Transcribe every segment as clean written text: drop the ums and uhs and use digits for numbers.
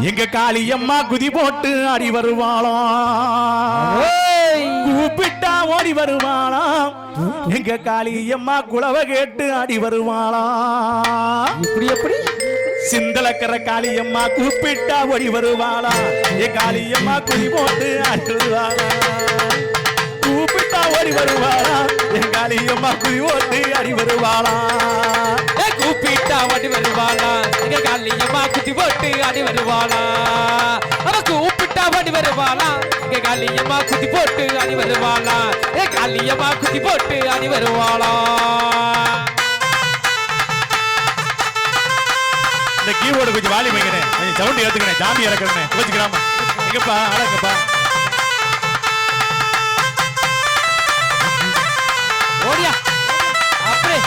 எங்க காளியம்மா குதி போட்டு ஆடி வருவாளாம், கூப்பிட்டா ஓடி வருவாளாம். எங்க காளியம்மா குளவ கேட்டு ஆடி வருவாளாம். இப்படி எப்படி சிந்தலக்கர காளியம்மா கூப்பிட்டா ஓடி வருவாளா, என் காளியம்மா குதி போட்டு ஆடி வருவாளா, கூப்பிட்டா ஓடி வருவாளா, என் காளியம்மா குதி போட்டு ஆடி வருவாளா, கூப்பிட்டா ஓடி வருவாளா, எங்க காளியம்மா குதி போட்டு ஆடி வருவாளா, அவ கூப்பிட்டா ஓடி வருவாளா, எங்க காளியம்மா குதி போட்டு ஆடி வருவாளா, என் காளியம்மா குதி போட்டு ஆடி வருவாளா. இந்த கீபோர்டு கொஞ்சம் வாலி வைக்கிறேன், கொஞ்சம் சவுண்ட் ஏத்துக்கிறேன், ஜாமி இறக்கிறேன், வச்சுக்கிறாமா எங்கப்பா அழகப்பா. ஓடியா அப்படியே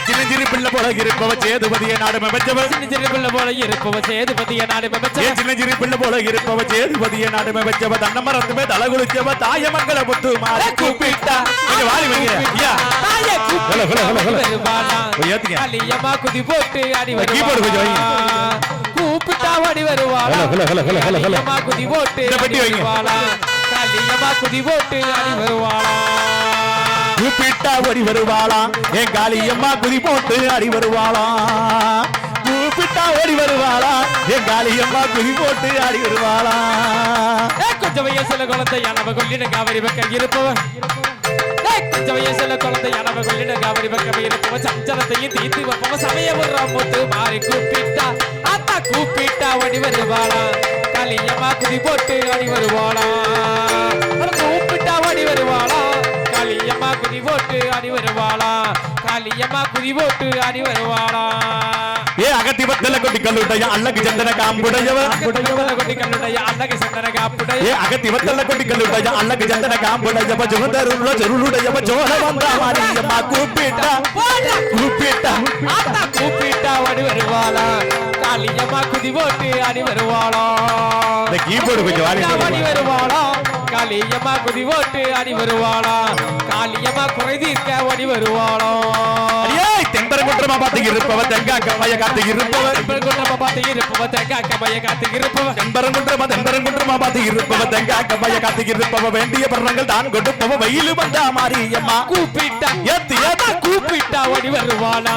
சின்னஞ்சிறு பிள்ளை போல இருப்பவ சேதுபதிய நாடு மெச்சவ, சின்னஞ்சிறு பிள்ளை போல இருப்பவ சேதுபதிய நாடு மெச்சவ, சின்னஞ்சிறு பிள்ளை போல இருப்பவ சேதுபதிய நாடு மெச்சவ, தன்ன மரத்துமே தலை குளிச்சவ தாய மங்கள முத்து மாறி கூப்பிட்டா கொஞ்சம் வாலி வைக்கிறேன் ஐயா. தாயே கூப்பிட்டா காளியம்மா குதி போட்டு ஆடி வருவாளா, கூப்பிட்டா ஓடி வருவாளா, காளியம்மா குதி போட்டு ஆடி வருவாளா, காளியம்மா குதி போட்டு ஆடி வருவாளா, கூப்பிட்டா ஓடி வருவாளா, என் காளியம்மா குதி போட்டு ஆடி வருவாளா, கூப்பிட்டா ஓடி வருவாளா, என் காளியம்மா குதி போட்டு ஆடி வருவாளா. கொஞ்சம் வயசுல குழந்தையானவ கொள்ளிட காவிரி பக்கம் இருப்பவன், கொஞ்சம் வயசுல குழந்தையானவ கொள்ளிட காவிரி பக்கம் இருப்பவன், சஞ்சலத்தையும் தீர்த்து வைப்பவன், சமயம் முத்து மாறி கூப்பிட்டா அத்தா கூப்பிட்டா ஓடி வருவாளா, காளியம்மா குதி போட்டு ஆடி வருவாளா, கூப்பிட்டா ஓடி வருவாளா, காளியம்மா குதி போட்டு ஆடி வருவாளா, காளியம்மா குதி போட்டு ஆடி வருவாளா. ஏ அகத்தி வத்தல கொட்டி கல்லுடைய அழகு சந்தன காம்புடையவ, கொட்டி கல்லுடைய அழகு சந்தன காப்புடைய, ஏ அகத்தி வத்தல கொட்டி கல்லுடைய அழகு சந்தன காம்புடையவ, ஜோதருள்ள சொருளுடையவ ஜோல வந்தா மாரியம்மா கூப்பிட்டா கூப்பிட்டா ஆத்தா கூப்பிட்டா ஓடி வருவாளா, காளியம்மா குதி போட்டு ஆடி வருவாளா. இந்த கீபோர்டு கொஞ்சம் ஆடி வருவாளா, காளியம்மா குதி போட்டு ஆடி வருவாளா, காளியம்மா குறை தீர்க்க ஓடி வருவாளா. தென்பரங்குன்றமா பார்த்து இருப்பவ தெங்கா கம்மைய காத்து இருப்பவ, தென்பரங்குன்றமா பார்த்து இருப்பவ தெங்கா கம்மைய காத்து இருப்பவ, தென்பரங்குன்றமா பார்த்து இருப்பவ தெங்கா கம்மைய காத்து இருப்பவ, வேண்டிய பரணங்கள் தான் கொடுப்பவ வெயிலு வந்தா மாரியம்மா கூப்பிட்டா ஏத்து ஏத்து கூப்பிட்டா ஓடி வருவாளா,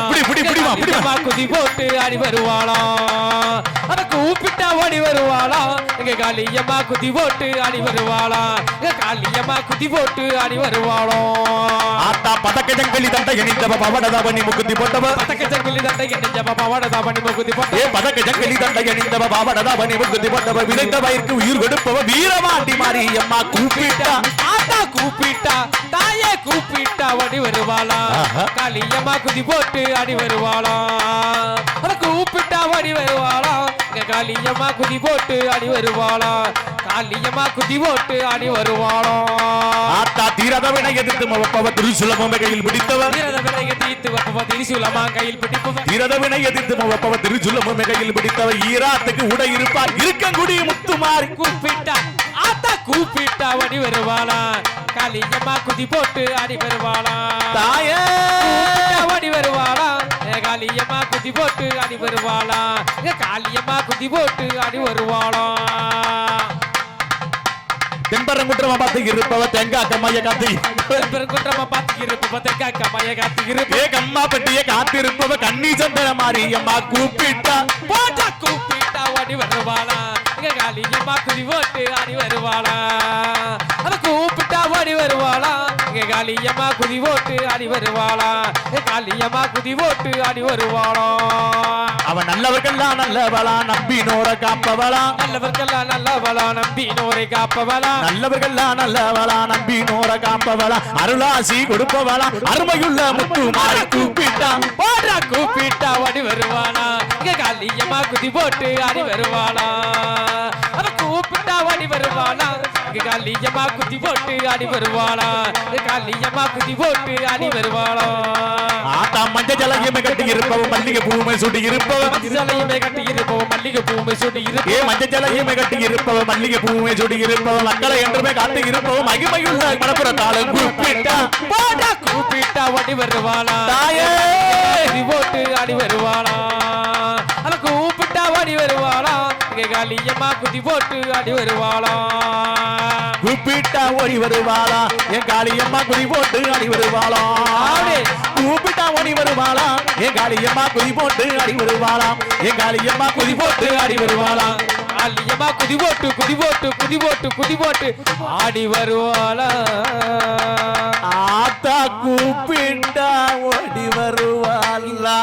பிடிமா குதி போட்டு ஆடி வருவாளா, அத கூப்பிட்டா ஓடி வருவாளா, எங்க காளியம்மா குதி போட்டு ஆடி வருவாளா, எங்க காளியம்மா குதி போட்டு ஆடி வருவாளோ. ஆத்தா பதக்க ஜங்கலி தண்ட இணைந்தவ பவடதாவணி முகுதி போட்டவ, பதக்க ஜங்கலி தண்ட இணைந்தவ பவடதாவணி முகுதி போட்டவ, ஏ பதக்க ஜங்கலி தண்ட இணைந்தவ பவடதாவணி முகுதி போட்டவ, விளைந்த வயிற்கு உயிர் கொடுப்பவ வீரமாண்டி மாரியம்மா கூப்பிட்டா ஆத்தா கூப்பிட்டா தாயே கூப்பிட்டா ஓடி வருவாளா, காளியம்மா குதி போட்டு ஆடி வருவாளா, அத கூப்பிட்டா ஓடி வருவாளா, காளியம்மா குதி போட்டு ஆடி வருவாளா, காளியம்மா குதி போட்டு ஆடி வருவாளா. ஆத்தா தீரதவனை எதிர்த்து மவப்பவ திருசுலம கையில் பிடித்தவ, தீரதவனை எதிர்த்து மவப்பவ திருசுலமா கையில் பிடிப்பவ, தீரதவனை எதிர்த்து மவப்பவ திருசுலம கையில் பிடித்தவ, ஈராத்துக்கு உடை இருப்பார் இருக்கங்குடி முத்துமாரி கூப்பிட்டா ஆத்தா கூப்பிட்டா ஓடி வருவாளா, காளியம்மா குதி போட்டு ஆடி வருவாளா, தாயே ஓடி வருவாளா, காளியம்மா குதி போட்டு ஆடி வருவாளா, காளியம்மா குதி போட்டு ஆடி வருவாளா. தென்பரங்குன்றமா பார்த்து இருப்பவ தெங்கா கம்மைய காத்து, தென்பரங்குன்றமா பார்த்து இருப்பவ தெங்கா கம்மைய காத்து இருப்பவ, ஏ கம்மா பட்டிய காத்திருப்பவ கண்ணி சந்தன மாரியம்மா கூப்பிட்டா போட்டா கூப்பிட்டா ஓடி வருவாளா, காளியம்மா குதி போட்டு ஆடி வருவாளா, அத கூப்பிட்டா ஓடி வருவாளா, காளியம்மா குதி போட்டு ஆடி வருவாளா, காளியம்மா குதி போட்டு ஆடி வருவாளா. அவன் நல்லவர்கள்லாம் நல்லவளா நம்பினோர காப்பவளா, நல்லவர்கள்லாம் நல்லவளா நம்பினோரை காப்பவளா, நல்லவர்கள்லாம் நல்லவளா நம்பினோர காப்பவளா, அருளாசி கொடுப்பவளா அருமையுள்ள முத்துமாரி கூப்பிட்டா போட்டா கூப்பிட்டா ஓடி வருவாளா, காளியம்மா குதி போட்டு ஆடி வருவாளா, அத கூப்பிட்டா ஓடி வருவாளா, காளியம்மா குதி போட்டு ஆடி வருவாளா, காளியம்மா குதி போட்டு ஆடி வருவாளா. ஆத்தா மஞ்சள் ஜலகியமை கட்டி இருப்பவன் மல்லிகை பூமை சுட்டி இருப்பவன் மஞ்சளையுமே கட்டி இருப்பவன் மல்லிகை பூமை சுட்டி இருப்பவன் மஞ்சள் ஜலகியமை கட்டி இருப்பவன் மல்லிகை பூமை சுட்டி இருப்பவன் மக்களை என்றுமே காத்து இருப்பவன் மகிமையுள்ள மணப்புறத்தாலும் கூப்பிட்டா போடா கூப்பிட்டா ஓடி வருவாளா தாயே குதி போட்டு ஆடி வருவாளா அல கூப்பிட்டா ஓடி வருவாளா இங்க காளியம்மா குதி போட்டு ஆடி வருவாளா கூப்பிட்டா ஓடி வருவாளா என் காளியம்மா குதி போட்டு ஆடி வருவாளா கூப்பிட்டா ஓடி வருவாளா என் காளியம்மா குதி போட்டு ஆடி வருவாளா என் காளியம்மா குதி போட்டு ஆடி வருவாளா காளியம்மா குதி போட்டு குதி போட்டு குதி போட்டு குதி போட்டு ஆடி வருவாளா ஆத்தா கூப்பிட்டா ஓடி வருவாளா